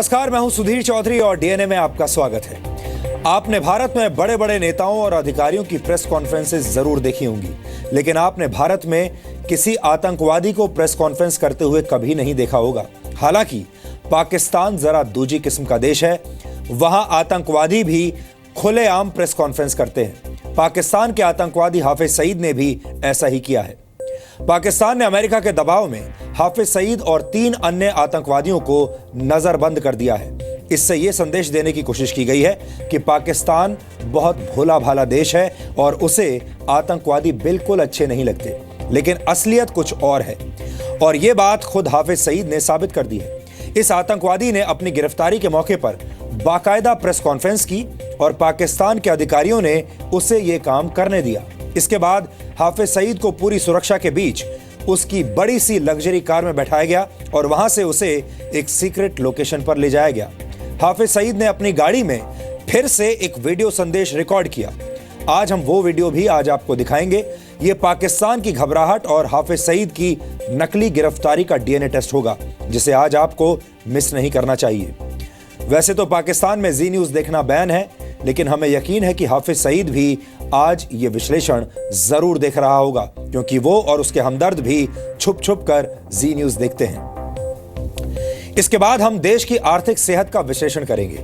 नमस्कार, मैं हूं सुधीर चौधरी और डीएनए में आपका स्वागत है। आपने भारत में बड़े बड़े नेताओं और अधिकारियों की प्रेस कॉन्फ्रेंसेस जरूर देखी होंगी, लेकिन आपने भारत में किसी आतंकवादी को प्रेस कॉन्फ्रेंस करते हुए कभी नहीं देखा होगा। हालांकि पाकिस्तान जरा दूजी किस्म का देश है। वहां आतंकवादी भी खुलेआम प्रेस कॉन्फ्रेंस करते हैं। पाकिस्तान के आतंकवादी हाफिज सईद ने भी ऐसा ही किया है। पाकिस्तान ने अमेरिका के दबाव में हाफिज सईद और 3 अन्य आतंकवादियों को नजरबंद कर दिया है। इससे यह संदेश देने की कोशिश की गई है कि पाकिस्तान बहुत भोला भाला देश है और उसे आतंकवादी बिल्कुल अच्छे नहीं लगते, लेकिन असलियत कुछ और है। और यह बात खुद हाफिज सईद ने साबित कर दी है। इस आतंकवादी ने अपनी गिरफ्तारी के मौके पर बाकायदा प्रेस कॉन्फ्रेंस की और पाकिस्तान के अधिकारियों ने उसे यह काम करने दिया। इसके बाद हाफिज सईद को पूरी सुरक्षा के बीच उसकी बड़ी सी लग्जरी कार में बैठाया गया और वहां से उसे एक सीक्रेट लोकेशन पर ले जाया गया। हाफिज सईद ने अपनी गाड़ी में फिर से एक वीडियो संदेश रिकॉर्ड किया। आज हम वो वीडियो भी आज आपको दिखाएंगे। ये पाकिस्तान की घबराहट और हाफिज सईद की नकली गिरफ्तारी का डीएनए टेस्ट होगा, जिसे आज आपको मिस नहीं करना चाहिए। वैसे तो पाकिस्तान में जी न्यूज देखना बैन है, लेकिन हमें यकीन है कि हाफिज सईद भी आज ये विश्लेषण जरूर देख रहा होगा, क्योंकि वो और उसके हमदर्द भी छुप छुप कर जी न्यूज देखते हैं। इसके बाद हम देश की आर्थिक सेहत का विश्लेषण करेंगे।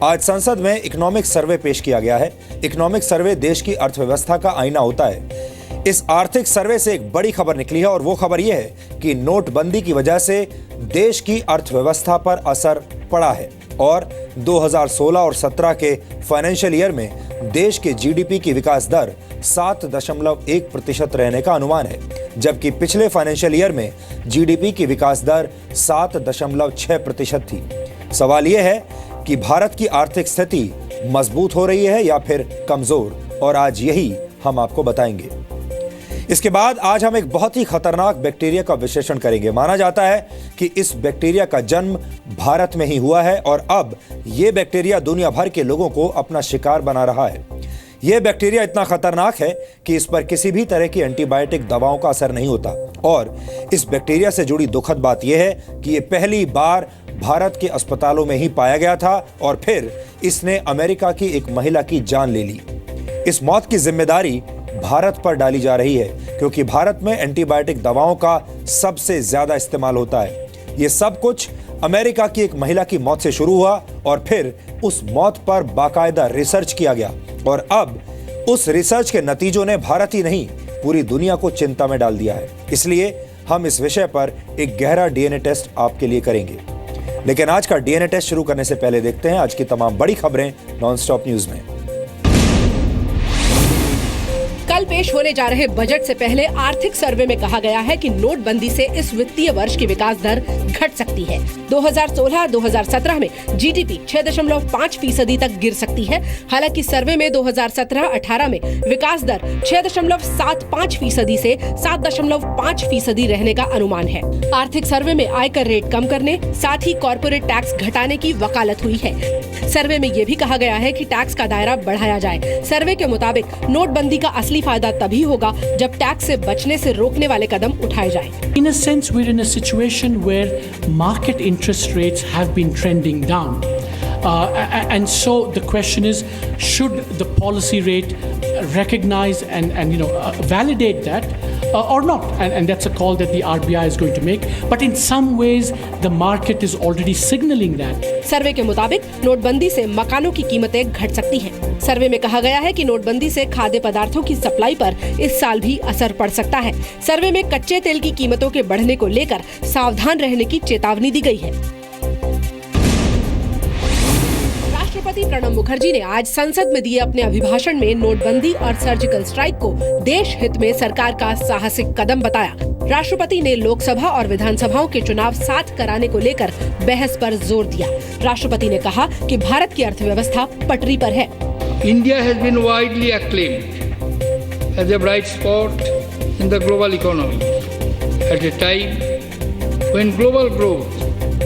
आज संसद में इकोनॉमिक सर्वे पेश किया गया है। इकोनॉमिक सर्वे देश की अर्थव्यवस्था का आईना होता है। इस आर्थिक सर्वे से एक बड़ी खबर निकली है और वो खबर यह है कि नोटबंदी की वजह से देश की अर्थव्यवस्था पर असर पड़ा है और 2016 और 17 के फाइनेंशियल ईयर में देश के जीडीपी की विकास दर 7.1% रहने का अनुमान है, जबकि पिछले फाइनेंशियल ईयर में जीडीपी की विकास दर 7.6% थी। सवाल यह है कि भारत की आर्थिक स्थिति मजबूत हो रही है या फिर कमजोर, और आज यही हम आपको बताएंगे। इसके बाद आज हम एक बहुत ही खतरनाक बैक्टीरिया का विश्लेषण करेंगे। माना जाता है कि इस बैक्टीरिया का जन्म भारत में ही हुआ है और अब यह बैक्टीरिया दुनिया भर के लोगों को अपना शिकार बना रहा है। यह बैक्टीरिया इतना खतरनाक है कि इस पर किसी भी तरह की एंटीबायोटिक दवाओं का असर नहीं होता। और इस बैक्टीरिया से जुड़ी दुखद बात यह है कि यह पहली बार भारत के अस्पतालों में ही पाया गया था और फिर इसने अमेरिका की एक महिला की जान ले ली। इस मौत की जिम्मेदारी भारत पर डाली जा रही है, क्योंकि भारत में एंटीबायोटिक दवाओं का सबसे ज्यादा इस्तेमाल होता है। यह सब कुछ अमेरिका की एक महिला की मौत से शुरू हुआ और फिर उस मौत पर बाकायदा रिसर्च किया गया और अब उस रिसर्च के नतीजों ने भारत ही नहीं पूरी दुनिया को चिंता में डाल दिया है। इसलिए हम इस विषय पर एक गहरा डीएनए टेस्ट आपके लिए करेंगे। लेकिन आज का डीएनए टेस्ट शुरू करने से पहले देखते हैं आज की तमाम बड़ी खबरें नॉनस्टॉप न्यूज में। कल पेश होने जा रहे बजट से पहले आर्थिक सर्वे में कहा गया है कि नोटबंदी से इस वित्तीय वर्ष की विकास दर घट सकती है। 2016-2017 में जीडीपी 6.5% तक गिर सकती है। हालांकि सर्वे में 2017-18 में विकास दर 6.75% से 7.5% रहने का अनुमान है। आर्थिक सर्वे में आयकर रेट कम करने, साथ ही कॉर्पोरेट टैक्स घटाने की वकालत हुई है। सर्वे में ये भी कहा गया है कि टैक्स का दायरा बढ़ाया जाए। सर्वे के मुताबिक नोटबंदी का असली फायदा तभी होगा जब टैक्स से बचने से रोकने वाले कदम उठाए जाएं। In a sense, we're in a situation where market interest rates have been trending down. And so the question is, should the policy rate recognize and validate that or not? And that's a call that the RBI is going to make. But in some ways, the market is already signaling that. सर्वे के मुताबिक नोटबंदी से मकानों की कीमतें घट सकती हैं। सर्वे में कहा गया है कि नोटबंदी से खाद्य पदार्थों की सप्लाई पर इस साल भी असर पड़ सकता है। सर्वे में कच्चे तेल की कीमतों के बढ़ने को लेकर सावधान रहने की चेतावनी दी गई है। राष्ट्रपति प्रणब मुखर्जी ने आज संसद में दिए अपने अभिभाषण में नोटबंदी और सर्जिकल स्ट्राइक को देश हित में सरकार का साहसिक कदम बताया। राष्ट्रपति ने लोकसभा और विधानसभाओं के चुनाव साथ कराने को लेकर बहस पर जोर दिया। राष्ट्रपति ने कहा कि भारत की अर्थव्यवस्था पटरी पर है। India has been widely acclaimed as a bright spot in the global economy at a time when global growth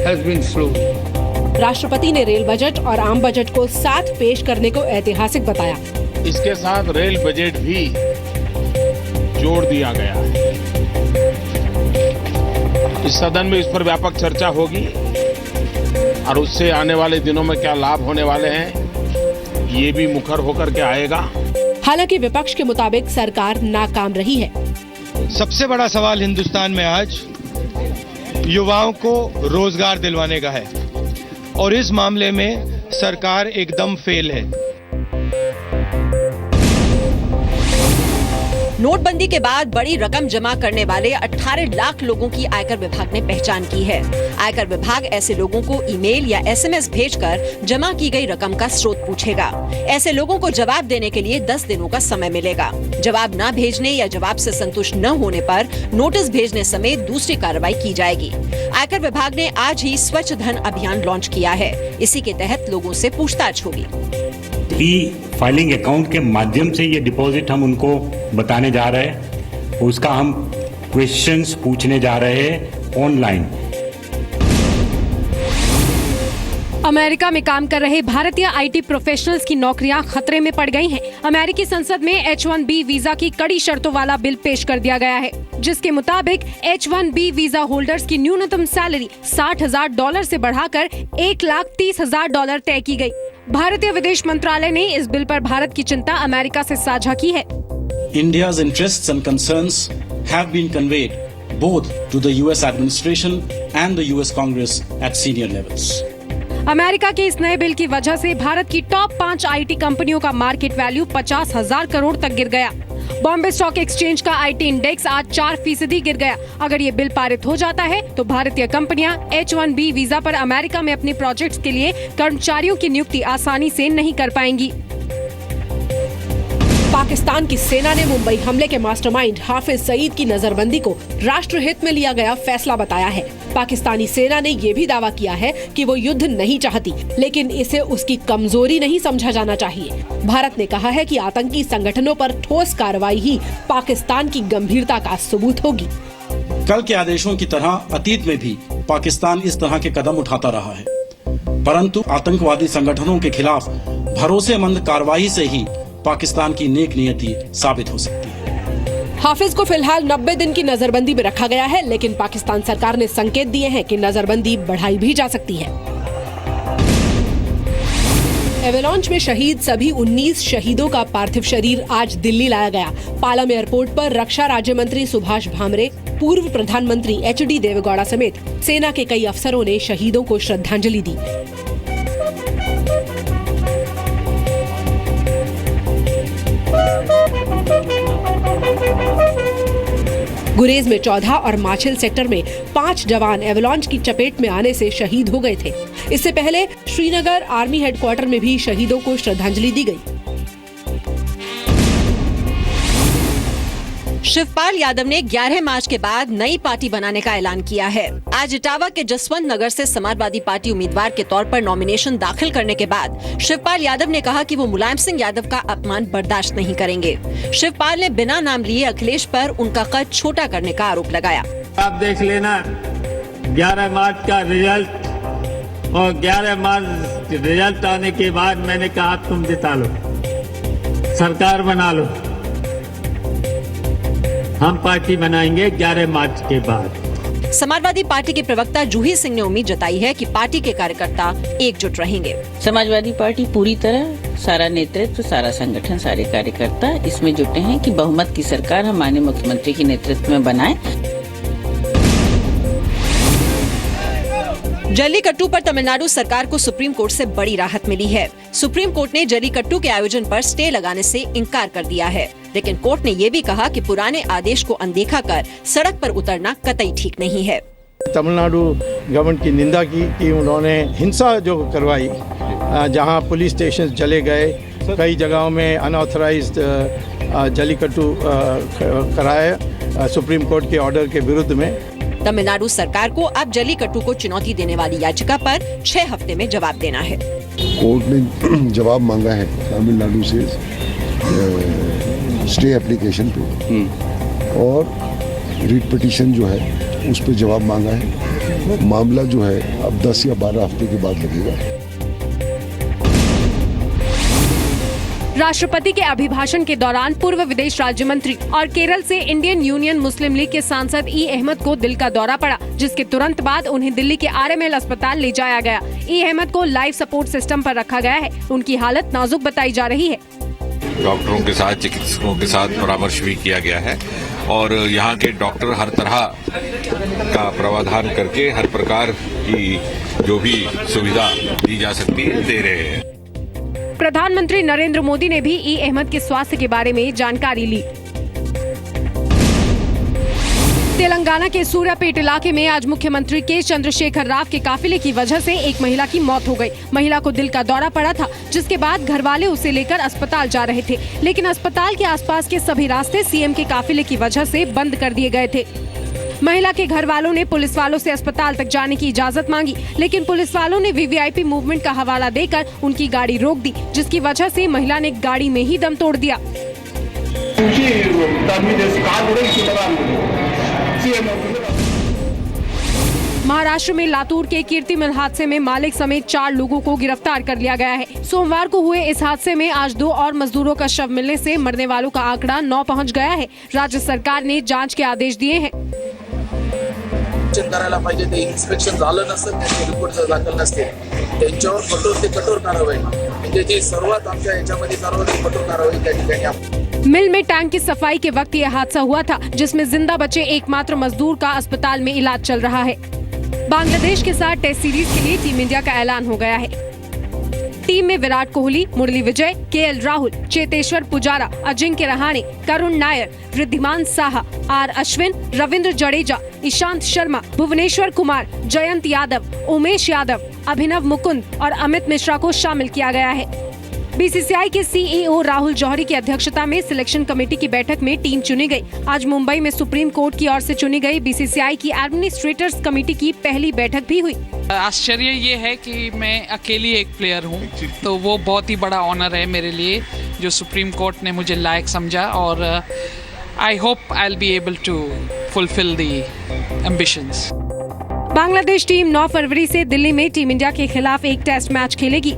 has been slow. राष्ट्रपति ने रेल बजट और आम बजट को साथ पेश करने को ऐतिहासिक बताया। इसके साथ रेल बजट भी जोड़ दिया गया है। इस सदन में इस पर व्यापक चर्चा होगी। और उससे आने वाले दिनों में क्या लाभ होने वाले हैं, ये भी मुखर होकर के आएगा। हालांकि विपक्ष के मुताबिक सरकार नाकाम रही है। सबसे बड़ा सवाल हिंदुस्तान में आज युवाओं को रोजगार दिलवाने का है और इस मामले में सरकार एकदम फेल है। नोटबंदी के बाद बड़ी रकम जमा करने वाले 18 लाख लोगों की आयकर विभाग ने पहचान की है। आयकर विभाग ऐसे लोगों को ईमेल या एसएमएस भेजकर जमा की गई रकम का स्रोत पूछेगा। ऐसे लोगों को जवाब देने के लिए 10 दिनों का समय मिलेगा। जवाब न भेजने या जवाब से संतुष्ट न होने पर नोटिस भेजने समेत दूसरी कार्रवाई की जाएगी। आयकर विभाग ने आज ही स्वच्छ धन अभियान लॉन्च किया है। इसी के तहत लोगों से पूछताछ होगी। ई फाइलिंग अकाउंट के माध्यम से ये डिपॉजिट हम उनको बताने जा रहे हैं, उसका हम क्वेश्चंस पूछने जा रहे हैं ऑनलाइन। अमेरिका में काम कर रहे भारतीय आईटी प्रोफेशनल्स की नौकरियां खतरे में पड़ गई हैं। अमेरिकी संसद में H-1B वीजा की कड़ी शर्तों वाला बिल पेश कर दिया गया है, जिसके मुताबिक H-1B वीजा होल्डर्स की न्यूनतम सैलरी $60,000 से बढ़ाकर $1,30,000 तय की गई। भारतीय विदेश मंत्रालय ने इस बिल पर भारत की चिंता अमेरिका से साझा की है। India's interests and concerns have been conveyed both to the US administration and the US Congress at senior levels. America के इस नए बिल की वजह से भारत की टॉप 5 आईटी कंपनियों का मार्केट वैल्यू 50,000 करोड़ तक गिर गया। बॉम्बे स्टॉक एक्सचेंज का आईटी इंडेक्स आज 4% गिर गया। अगर ये बिल पारित हो जाता है तो भारतीय कंपनियां H-1B वीजा पर अमेरिका में अपने प्रोजेक्ट्स के लिए कर्मचारियों की नियुक्ति आसानी से नहीं कर पाएंगी। पाकिस्तान की सेना ने मुंबई हमले के मास्टरमाइंड हाफिज सईद की नजरबंदी को राष्ट्रहित में लिया गया फैसला बताया है। पाकिस्तानी सेना ने ये भी दावा किया है कि वो युद्ध नहीं चाहती, लेकिन इसे उसकी कमजोरी नहीं समझा जाना चाहिए। भारत ने कहा है कि आतंकी संगठनों पर ठोस कार्रवाई ही पाकिस्तान की गंभीरता का सबूत होगी। कल के आदेशों की तरह अतीत में भी पाकिस्तान इस तरह के कदम उठाता रहा है, परंतु आतंकवादी संगठनों के खिलाफ भरोसेमंद कार्रवाई से ही पाकिस्तान की नेक नियति साबित हो सकती है। हाफिज को फिलहाल 90 दिन की नजरबंदी में रखा गया है, लेकिन पाकिस्तान सरकार ने संकेत दिए हैं कि नजरबंदी बढ़ाई भी जा सकती है। एवेलॉन्च में शहीद सभी 19 शहीदों का पार्थिव शरीर आज दिल्ली लाया गया। पालम एयरपोर्ट पर रक्षा राज्य मंत्री सुभाष भामरे, पूर्व प्रधानमंत्री HD देवेगौड़ा समेत सेना के कई अफसरों ने शहीदों को श्रद्धांजलि दी। गुरेज में 14 और माछिल सेक्टर में 5 जवान एवेलॉन्च की चपेट में आने से शहीद हो गए थे। इससे पहले श्रीनगर आर्मी हेडक्वार्टर में भी शहीदों को श्रद्धांजलि दी गई। शिवपाल यादव ने 11 मार्च के बाद नई पार्टी बनाने का ऐलान किया है। आज इटावा के जसवंत नगर से समाजवादी पार्टी उम्मीदवार के तौर पर नॉमिनेशन दाखिल करने के बाद शिवपाल यादव ने कहा कि वो मुलायम सिंह यादव का अपमान बर्दाश्त नहीं करेंगे। शिवपाल ने बिना नाम लिए अखिलेश पर उनका कद छोटा करने का आरोप लगाया। आप देख लेना 11 मार्च का रिजल्ट, और 11 मार्च रिजल्ट आने के बाद मैंने कहा तुम जिता लो, सरकार बना लो, हम पार्टी बनाएंगे 11 मार्च के बाद। समाजवादी पार्टी के प्रवक्ता जूही सिंह ने उम्मीद जताई है कि पार्टी के कार्यकर्ता एकजुट रहेंगे। समाजवादी पार्टी पूरी तरह, सारा नेतृत्व, सारा संगठन, सारे कार्यकर्ता इसमें जुटे हैं कि बहुमत की सरकार हम माननीय मुख्यमंत्री के नेतृत्व में बनाएं। जल्लीकट्टू पर तमिलनाडु सरकार को सुप्रीम कोर्ट से बड़ी राहत मिली है। सुप्रीम कोर्ट ने जल्लीकट्टू के आयोजन पर स्टे लगाने से इनकार कर दिया है, लेकिन कोर्ट ने ये भी कहा कि पुराने आदेश को अनदेखा कर सड़क पर उतरना कतई ठीक नहीं है। तमिलनाडु गवर्नमेंट की निंदा की कि उन्होंने हिंसा जो करवाई, जहां पुलिस स्टेशन चले गए, कई जगहों में अनऑथराइज्ड जल्लीकट्टू कराया सुप्रीम कोर्ट के ऑर्डर के विरुद्ध में। तमिलनाडु सरकार को अब जल्लीकट्टू को चुनौती देने वाली याचिका पर 6 हफ्ते में जवाब देना है। कोर्ट ने जवाब मांगा है तमिलनाडु से स्टे एप्लीकेशन पे, और रीट पिटीशन जो है उस पे जवाब मांगा है। मामला जो है अब 10 या 12 हफ्ते के बाद लगेगा। राष्ट्रपति के अभिभाषण के दौरान पूर्व विदेश राज्य मंत्री और केरल से इंडियन यूनियन मुस्लिम लीग के सांसद ई अहमद को दिल का दौरा पड़ा, जिसके तुरंत बाद उन्हें दिल्ली के RML अस्पताल ले जाया गया। ई अहमद को लाइफ सपोर्ट सिस्टम पर रखा गया है। उनकी हालत नाजुक बताई जा रही है। डॉक्टरों के साथ, चिकित्सकों के साथ परामर्श भी किया गया है और यहाँ के डॉक्टर हर तरह का प्रावधान करके हर प्रकार की जो भी सुविधा दी जा सकती है दे रहे हैं। प्रधानमंत्री नरेंद्र मोदी ने भी ई अहमद के स्वास्थ्य के बारे में जानकारी ली। तेलंगाना के सूर्यापेट इलाके में आज मुख्यमंत्री के चंद्रशेखर राव के काफिले की वजह से एक महिला की मौत हो गई। महिला को दिल का दौरा पड़ा था, जिसके बाद घर वाले उसे लेकर अस्पताल जा रहे थे, लेकिन अस्पताल के आसपास के सभी रास्ते सीएम के काफिले की वजह से बंद कर दिए गए थे। महिला के घर वालों ने पुलिस वालों से अस्पताल तक जाने की इजाजत मांगी, लेकिन पुलिस वालों ने वीवीआईपी मूवमेंट का हवाला देकर उनकी गाड़ी रोक दी, जिसकी वजह से महिला ने गाड़ी में ही दम तोड़ दिया। महाराष्ट्र में लातूर के कीर्ति मिल हादसे में मालिक समेत 4 लोगों को गिरफ्तार कर लिया गया है। सोमवार को हुए इस हादसे में आज 2 और मजदूरों का शव मिलने से मरने वालों का आंकड़ा 9 पहुंच गया है। राज्य सरकार ने जांच के आदेश दिए हैं। करायला पाहिजे, ते इन्स्पेक्शन झालं नसेल, त्याचे रिपोर्ट जर दाखल नसतील त्यांच्यावर कठोर ते कठोर कारवाई, म्हणजे जी सर्वात आमच्या याच्यामध्ये सर्वात कठोर कारवाई त्या ठिकाणी। मिल में टैंक की सफाई के वक्त यह हादसा हुआ था, जिसमें जिंदा बचे एकमात्र मजदूर का अस्पताल में इलाज चल रहा है। बांग्लादेश के साथ टेस्ट सीरीज के लिए टीम इंडिया का ऐलान हो गया है। टीम में विराट कोहली, मुरली विजय, KL राहुल, चेतेश्वर पुजारा, अजिंक्य रहाणे, करुण नायर, वृद्धिमान साहा, R अश्विन, रविंद्र जडेजा, ईशांत शर्मा, भुवनेश्वर कुमार, जयंत यादव, उमेश यादव, अभिनव मुकुंद और अमित मिश्रा को शामिल किया गया है। बीसीसीआई के CEO राहुल जौहरी की अध्यक्षता में सिलेक्शन कमेटी की बैठक में टीम चुनी गई। आज मुंबई में सुप्रीम कोर्ट की ओर से चुनी गई बीसीसीआई की एडमिनिस्ट्रेटर्स कमेटी की पहली बैठक भी हुई। आश्चर्य ये है कि मैं अकेली एक प्लेयर हूँ, तो वो बहुत ही बड़ा ऑनर है मेरे लिए, जो सुप्रीम कोर्ट ने मुझे लायक समझा, और I hope I will be able to fulfil the ambitions. Bangladesh team 9 फरवरी से दिल्ली में टीम इंडिया के खिलाफ एक टेस्ट मैच खेलेगी।